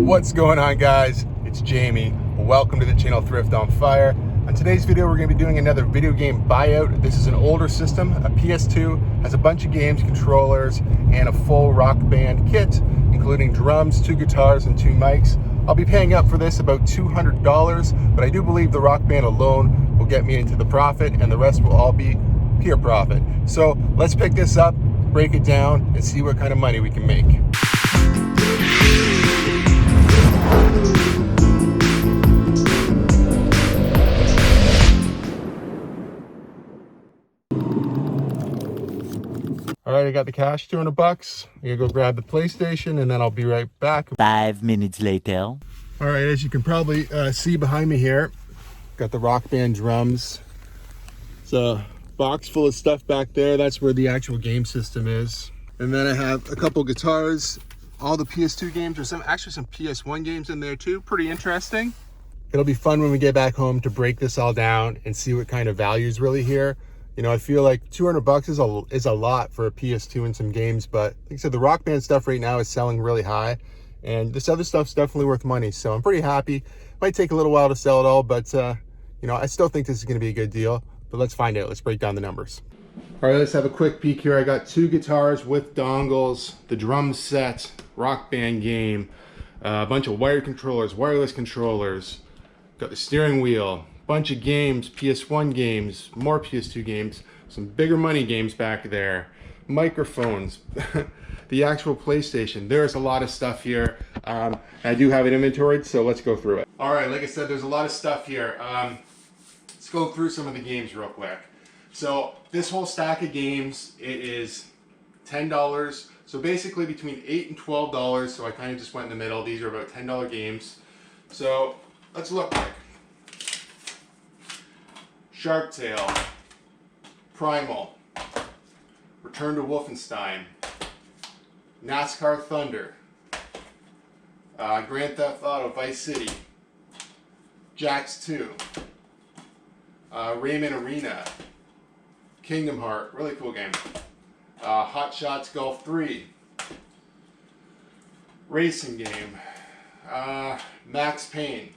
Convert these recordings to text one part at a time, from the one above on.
What's going on, guys? It's Jamie. Welcome to the channel Thrift on Fire. On today's video, we're going to be doing another video game buyout. This is an older system, a PS2, has a bunch of games, controllers, and a full rock band kit, including drums, 2 guitars, and 2 mics. I'll be paying up for this about $200, but I do believe the rock band alone will get me into the profit, and the rest will all be pure profit. So let's pick this up, break it down, and see what kind of money we can make. All right, I got the cash, $200. I'm gonna go grab the PlayStation and then I'll be right back. 5 minutes later. All right, as you can probably see behind me here, got the rock band drums. It's a box full of stuff back there. That's where the actual game system is. And then I have a couple guitars, all the PS2 games, or actually some PS1 games in there too. Pretty interesting. It'll be fun when we get back home to break this all down and see what kind of value is really here. You know, I feel like $200 is a lot for a PS2 and some games, but like I said, the rock band stuff right now is selling really high, and this other stuff's definitely worth money. So I'm pretty happy. Might take a little while to sell it all, but you know, I still think this is going to be a good deal. But let's find out. Let's break down the numbers. All right, let's have a quick peek here. I got 2 guitars with dongles, the drum set, rock band game, a bunch of wired controllers, wireless controllers. Got the steering wheel. Bunch of games, PS1 games, more PS2 games, some bigger money games back there, microphones, the actual PlayStation. There's a lot of stuff here. I do have it inventoried, so let's go through it. All right, like I said, there's a lot of stuff here. Let's go through some of the games real quick. So this whole stack of games, it is $10. So basically between $8 and $12. So I kind of just went in the middle. These are about $10 games. So let's look quick. Shark Tale, Primal, Return to Wolfenstein, NASCAR Thunder, Grand Theft Auto Vice City, Jax 2, Rayman Arena, Kingdom Heart, really cool game, Hot Shots Golf 3, Racing Game, Max Payne,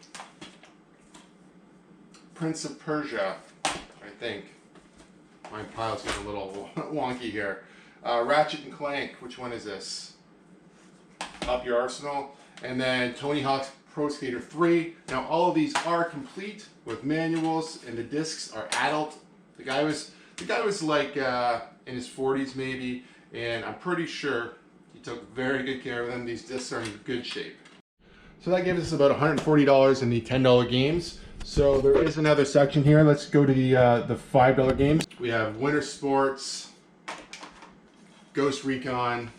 Prince of Persia, I think. My pile's getting a little wonky here. Ratchet and Clank, which one is this? Up Your Arsenal. And then Tony Hawk's Pro Skater 3. Now all of these are complete with manuals, and the discs are adult. The guy was like in his 40s maybe, and I'm pretty sure he took very good care of them. These discs are in good shape. So that gives us about $140 in the $10 games. So there is another section here. Let's go to the $5 games. We have Winter Sports, Ghost Recon,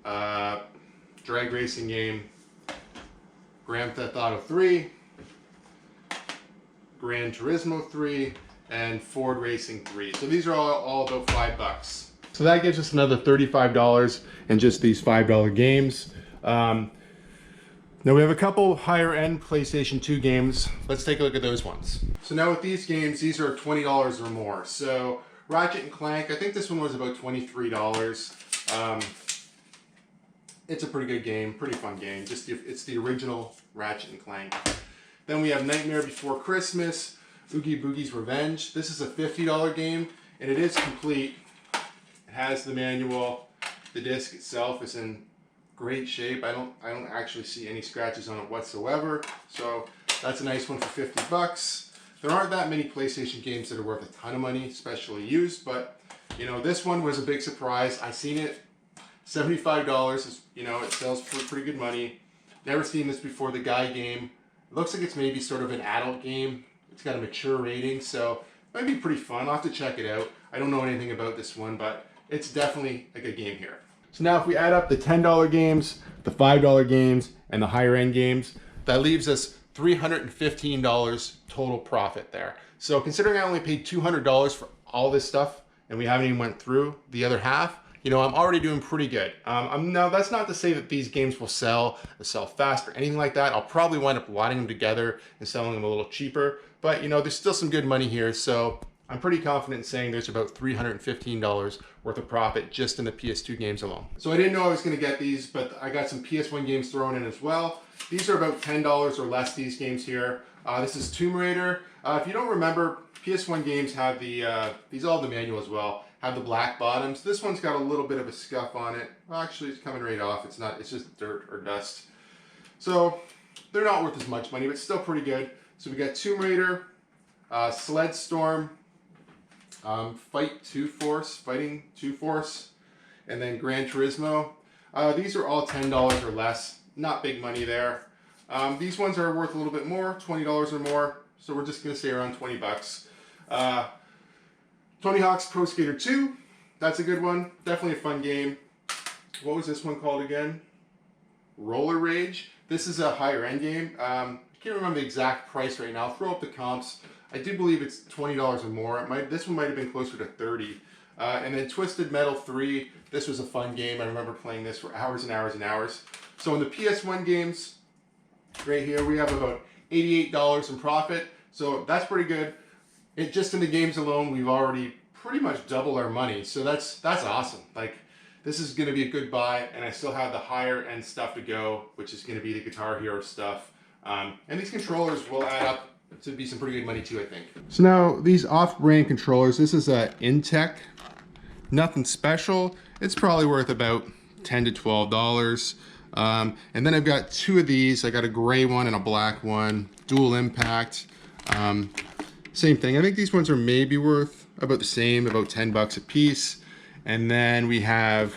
Drag Racing Game, Grand Theft Auto 3, Gran Turismo 3, and Ford Racing 3. So these are all about $5. So that gives us another $35 in just these $5 games. Now we have a couple higher end PlayStation 2 games. Let's take a look at those ones. So now with these games, these are $20 or more. So Ratchet and Clank, I think this one was about $23. It's a pretty good game, pretty fun game. It's the original Ratchet and Clank. Then we have Nightmare Before Christmas, Oogie Boogie's Revenge. This is a $50 game, and it is complete. It has the manual. The disc itself is in great shape. I don't actually see any scratches on it whatsoever. So that's a nice one for $50. There aren't that many PlayStation games that are worth a ton of money, especially used, but you know, this one was a big surprise. I seen it, $75. You know, it sells for pretty good money. Never seen this before. The Guy game. It looks like it's maybe sort of an adult game. It's got a mature rating, so it might be pretty fun. I'll have to check it out. I don't know anything about this one, but it's definitely a good game here. So now if we add up the $10 games, the $5 games, and the higher end games, that leaves us $315 total profit there. So considering I only paid $200 for all this stuff, and we haven't even went through the other half, you know, I'm already doing pretty good. Now that's not to say that these games will sell fast or anything like that. I'll probably wind up lotting them together and selling them a little cheaper, but you know, there's still some good money here. So I'm pretty confident in saying there's about $315 worth of profit just in the PS2 games alone. So I didn't know I was going to get these, but I got some PS1 games thrown in as well. These are about $10 or less, these games here. This is Tomb Raider. If you don't remember, PS1 games have the, these all have the manual as well, have the black bottoms. This one's got a little bit of a scuff on it. Well, actually, it's coming right off. It's not, it's just dirt or dust. So they're not worth as much money, but still pretty good. So we got Tomb Raider, Sled Storm, Fighting 2 Force, and then Gran Turismo. These are all $10 or less. Not big money there. These ones are worth a little bit more, $20 or more. So we're just gonna say around 20 bucks. Tony Hawk's Pro Skater 2. That's a good one. Definitely a fun game. What was this one called again? Roller Rage. This is a higher end game. I can't remember the exact price right now. I'll throw up the comps. I do believe it's $20 or more. This one might have been closer to 30. And then Twisted Metal 3. This was a fun game. I remember playing this for hours and hours and hours. So in the PS1 games, right here, we have about $88 in profit. So that's pretty good. Just in the games alone, we've already pretty much doubled our money. So that's awesome. Like, this is going to be a good buy, and I still have the higher end stuff to go, which is going to be the Guitar Hero stuff. And these controllers will add up to be some pretty good money too, I think. So now these off-brand controllers, this is a Intech, nothing special. It's probably worth about $10 to $12. And then I've got two of these. I got a gray one and a black one, dual impact. Same thing. I think these ones are maybe worth about the same, about 10 bucks a piece. And then we have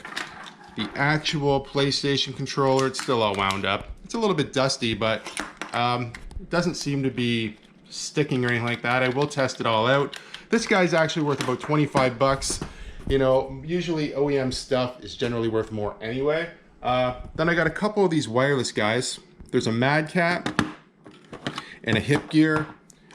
the actual PlayStation controller. It's still all wound up. It's a little bit dusty, but it doesn't seem to be sticking or anything like that. I will test it all out. This guy's actually worth about 25 bucks. You know, usually OEM stuff is generally worth more anyway. Then I got a couple of these wireless guys. There's a Mad Cat and a Hip Gear.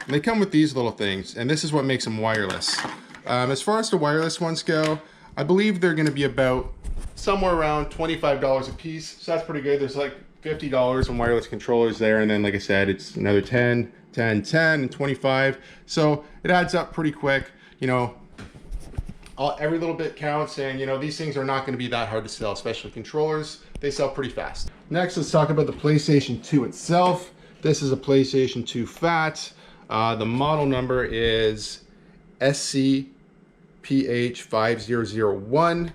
And they come with these little things, and this is what makes them wireless. As far as the wireless ones go, I believe they're gonna be about somewhere around $25 a piece. So that's pretty good. There's like $50 in wireless controllers there. And then, like I said, it's another 10, 10, 10, and 25. So it adds up pretty quick. You know, every little bit counts, and you know, these things are not gonna be that hard to sell, especially controllers. They sell pretty fast. Next, let's talk about the PlayStation 2 itself. This is a PlayStation 2 Fat. The model number is SCPH5001.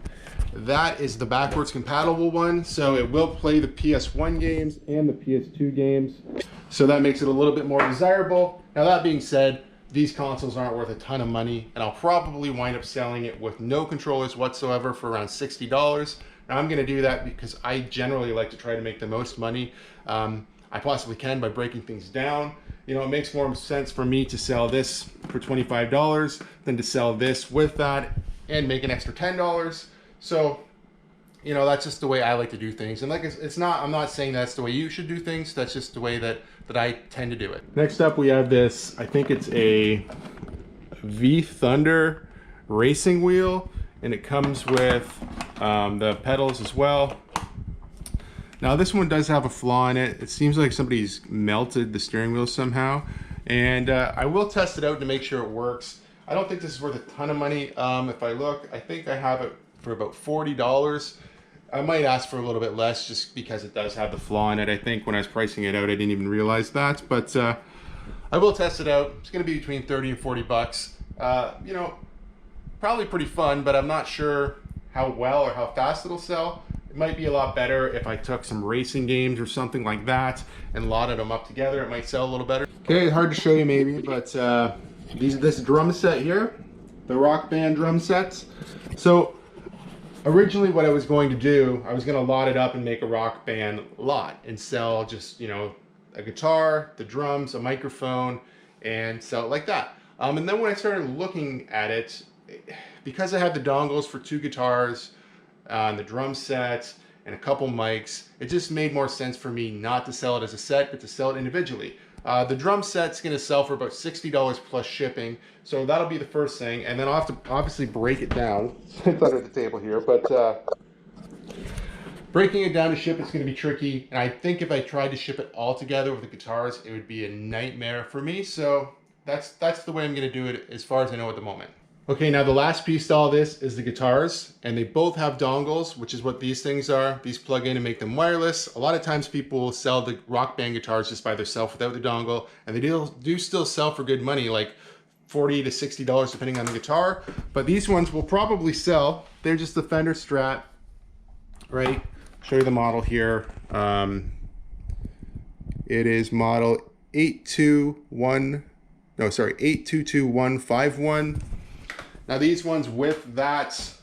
That is the backwards compatible one, so it will play the PS1 games and the PS2 games. So that makes it a little bit more desirable. Now that being said, these consoles aren't worth a ton of money, and I'll probably wind up selling it with no controllers whatsoever for around $60. Now I'm gonna do that because I generally like to try to make the most money I possibly can by breaking things down. You know, it makes more sense for me to sell this for $25 than to sell this with that and make an extra $10. So, you know, that's just the way I like to do things. And like, I'm not saying that's the way you should do things. That's just the way that I tend to do it. Next up, we have this, I think it's a V Thunder racing wheel, and it comes with the pedals as well. Now this one does have a flaw in it. It seems like somebody's melted the steering wheel somehow. And I will test it out to make sure it works. I don't think this is worth a ton of money. If I look, I think I have it for about $40. I might ask for a little bit less just because it does have the flaw in it. I think when I was pricing it out, I didn't even realize that. But I will test it out. It's gonna be between 30 and 40 bucks. You know, probably pretty fun, but I'm not sure how well or how fast it'll sell. It might be a lot better if I took some racing games or something like that and lotted them up together. It might sell a little better. Okay, hard to show you maybe, but this drum set here, the Rock Band drum sets. So originally what I was going to do, I was going to lot it up and make a Rock Band lot and sell just, you know, a guitar, the drums, a microphone, and sell it like that. And then when I started looking at it, because I had the dongles for 2 guitars, the drum set, and a couple mics, it just made more sense for me not to sell it as a set, but to sell it individually. The drum set's gonna sell for about $60 plus shipping, so that'll be the first thing, and then I'll have to obviously break it down. It's under the table here, but breaking it down to ship is gonna be tricky, and I think if I tried to ship it all together with the guitars, it would be a nightmare for me, so that's the way I'm gonna do it as far as I know at the moment. Okay, now the last piece to all this is the guitars, and they both have dongles, which is what these things are. These plug in and make them wireless. A lot of times people will sell the Rock Band guitars just by themselves without the dongle, and they do still sell for good money, like $40 to $60 depending on the guitar. But these ones will probably sell. They're just the Fender Strat, right? Show you the model here. It is model 822151. Now these ones with that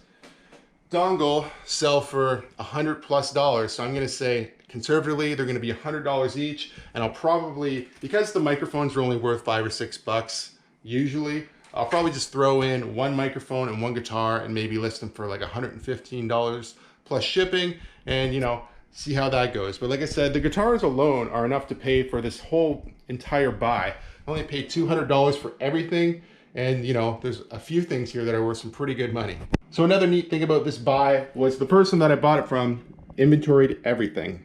dongle sell for $100+. So I'm gonna say conservatively, they're gonna be $100 each. And I'll probably, because the microphones are only worth $5 or $6 usually, I'll probably just throw in one microphone and one guitar and maybe list them for like $115 plus shipping, and you know, see how that goes. But like I said, the guitars alone are enough to pay for this whole entire buy. I only paid $200 for everything. And you know, there's a few things here that are worth some pretty good money. So another neat thing about this buy was the person that I bought it from inventoried everything,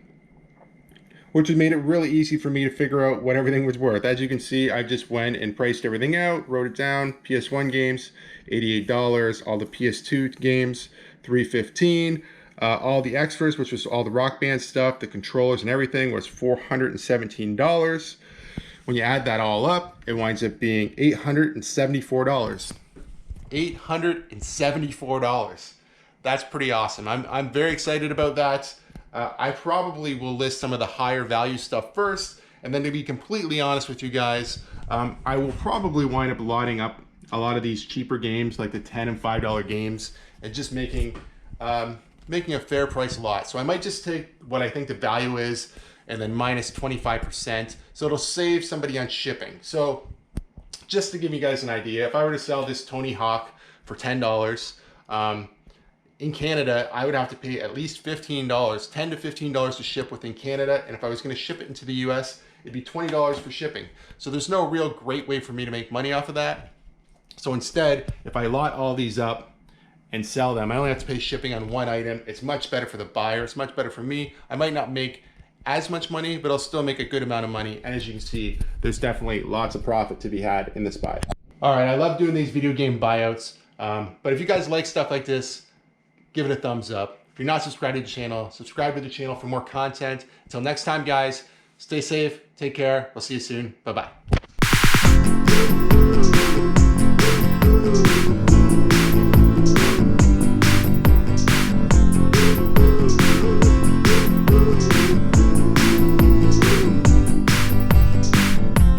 which has made it really easy for me to figure out what everything was worth. As you can see, I just went and priced everything out, wrote it down. PS1 games, $88. All the PS2 games, $315. All the extras, which was all the Rock Band stuff, the controllers and everything, was $417. When you add that all up, it winds up being $874. $874. That's pretty awesome. I'm very excited about that. I probably will list some of the higher value stuff first, and then to be completely honest with you guys, I will probably wind up lotting up a lot of these cheaper games, like the $10 and $5 games, and just making a fair price lot. So I might just take what I think the value is and then minus 25%. So it'll save somebody on shipping. So just to give you guys an idea, if I were to sell this Tony Hawk for $10, in Canada, I would have to pay at least $15, $10 to $15 to ship within Canada. And if I was gonna ship it into the US, it'd be $20 for shipping. So there's no real great way for me to make money off of that. So instead, if I lot all these up and sell them, I only have to pay shipping on one item. It's much better for the buyer. It's much better for me. I might not make as much money, but I'll still make a good amount of money. And as you can see, there's definitely lots of profit to be had in this buy. All right, I love doing these video game buyouts. But if you guys like stuff like this, give it a thumbs up. If you're not subscribed to the channel, subscribe to the channel for more content. Until next time, guys, stay safe, take care. We'll see you soon. Bye-bye.